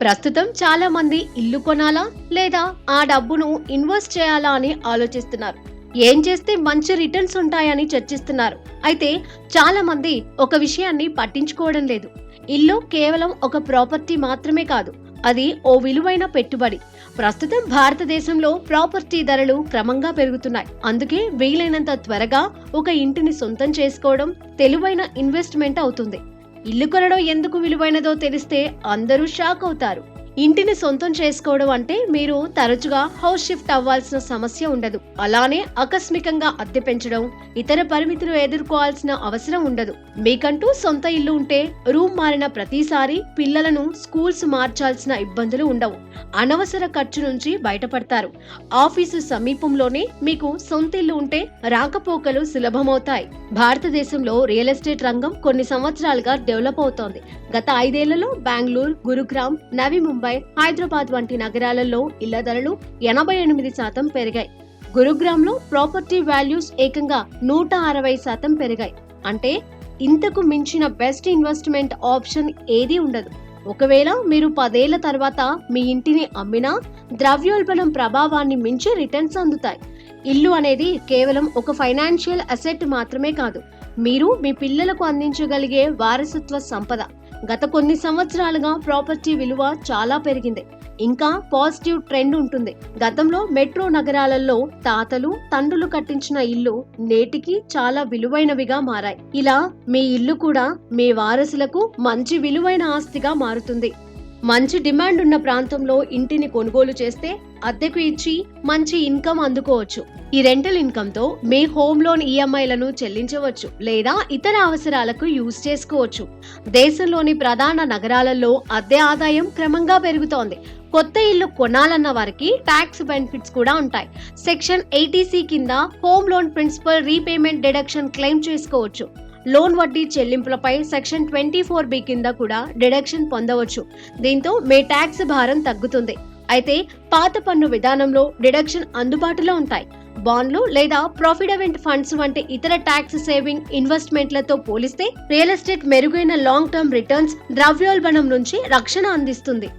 ప్రస్తుతం చాలా మంది ఇల్లు కొనాలా లేదా ఆ డబ్బును ఇన్వెస్ట్ చేయాలా అని ఆలోచిస్తున్నారు. ఏం చేస్తే మంచి రిటర్న్స్ ఉంటాయని చర్చిస్తున్నారు. అయితే చాలా మంది ఒక విషయాన్ని పట్టించుకోవడం లేదు. ఇల్లు కేవలం ఒక ప్రాపర్టీ మాత్రమే కాదు, అది ఓ విలువైన పెట్టుబడి. ప్రస్తుతం భారతదేశంలో ప్రాపర్టీ ధరలు క్రమంగా పెరుగుతున్నాయి. అందుకే వీలైనంత త్వరగా ఒక ఇంటిని సొంతం చేసుకోవడం తెలివైన ఇన్వెస్ట్మెంట్ అవుతుంది. ఇల్లు కొనడం ఎందుకు విలువైనదో తెలిస్తే అందరూ షాక్ అవుతారు. ఇంటిని సొంతం చేసుకోవడం అంటే మీరు తరచుగా హౌస్ షిఫ్ట్ అవ్వాల్సిన సమస్య ఉండదు. అలానే ఆకస్మికంగా అద్దె పెంచడం, ఇతర పరిమితులు ఎదుర్కోవాల్సిన అవసరం ఉండదు. మీకంటూ సొంత ఇల్లు ఉంటే రూమ్ మారిన ప్రతిసారి పిల్లలను స్కూల్స్ మార్చాల్సిన ఇబ్బందులు ఉండవు. అనవసర ఖర్చు నుంచి బయటపడతారు. ఆఫీసు సమీపంలోనే మీకు సొంత ఇల్లు ఉంటే రాకపోకలు సులభమవుతాయి. భారతదేశంలో రియల్ ఎస్టేట్ రంగం కొన్ని సంవత్సరాలుగా డెవలప్ అవుతోంది. గత 5 ఏళ్లలో బెంగళూరు, గురుగ్రామ్, నవీ ముంబై, హైదరాబాద్ వంటి నగరాలలో ఇళ్ల ధరలు 88% పెరిగాయి. గురుగ్రామ్ లో ప్రాపర్టీ వాల్యూస్ ఏకంగా 160% పెరిగాయి. అంటే ఇంతకు మించిన బెస్ట్ ఇన్వెస్ట్మెంట్ ఆప్షన్ ఏదీ ఉండదు. ఒకవేళ మీరు 10 ఏళ్ల తర్వాత మీ ఇంటిని అమ్మినా ద్రవ్యోల్బణం ప్రభావాన్ని మించి రిటర్న్స్ అందుతాయి. ఇల్లు అనేది కేవలం ఒక ఫైనాన్షియల్ అసెట్ మాత్రమే కాదు, మీరు మీ పిల్లలకు అందించగలిగే వారసత్వ సంపద. గత కొన్ని సంవత్సరాలుగా ప్రాపర్టీ విలువ చాలా పెరిగింది. ఇంకా పాజిటివ్ ట్రెండ్ ఉంటుంది. గతంలో మెట్రో నగరాలలో తాతలు తండ్రులు కట్టించిన ఇల్లు నేటికి చాలా విలువైనవిగా మారాయి. ఇలా మీ ఇల్లు కూడా మీ వారసులకు మంచి విలువైన ఆస్తిగా మారుతుంది. మంచి డిమాండ్ ఉన్న ప్రాంతంలో ఇంటిని కొనుగోలు చేస్తే అద్దెకు ఇచ్చి మంచి ఇన్కమ్ అందుకోవచ్చు. ఈ రెంటల్ ఇన్కమ్ తో మీ హోమ్ లోన్ ఈఎంఐలను చెల్లించవచ్చు లేదా ఇతర అవసరాలకు యూజ్ చేసుకోవచ్చు. దేశంలోని ప్రధాన నగరాలలో అద్దె ఆదాయం క్రమంగా పెరుగుతోంది. కొత్త ఇల్లు కొనాలన్న వారికి ట్యాక్స్ బెనిఫిట్స్ కూడా ఉంటాయి. సెక్షన్ 80C కింద home loan principal repayment deduction claim చేసుకోవచ్చు. లోన్ వడ్డీ చెల్లింపులపై సెక్షన్ 24B కింద కూడా డిడక్షన్ పొందవచ్చు. దీంతో మీ ట్యాక్స్ భారం తగ్గుతుంది. అయితే పాత పన్ను విధానంలో డిడక్షన్ అందుబాటులో ఉంటాయి. బాండ్లు లేదా ప్రాఫిడెంట్ ఫండ్స్ వంటి ఇతర ట్యాక్స్ సేవింగ్ ఇన్వెస్ట్మెంట్లతో పోలిస్తే రియల్ ఎస్టేట్ మెరుగైన లాంగ్ టర్మ్ రిటర్న్స్, ద్రవ్యోల్బణం నుంచి రక్షణ అందిస్తుంది.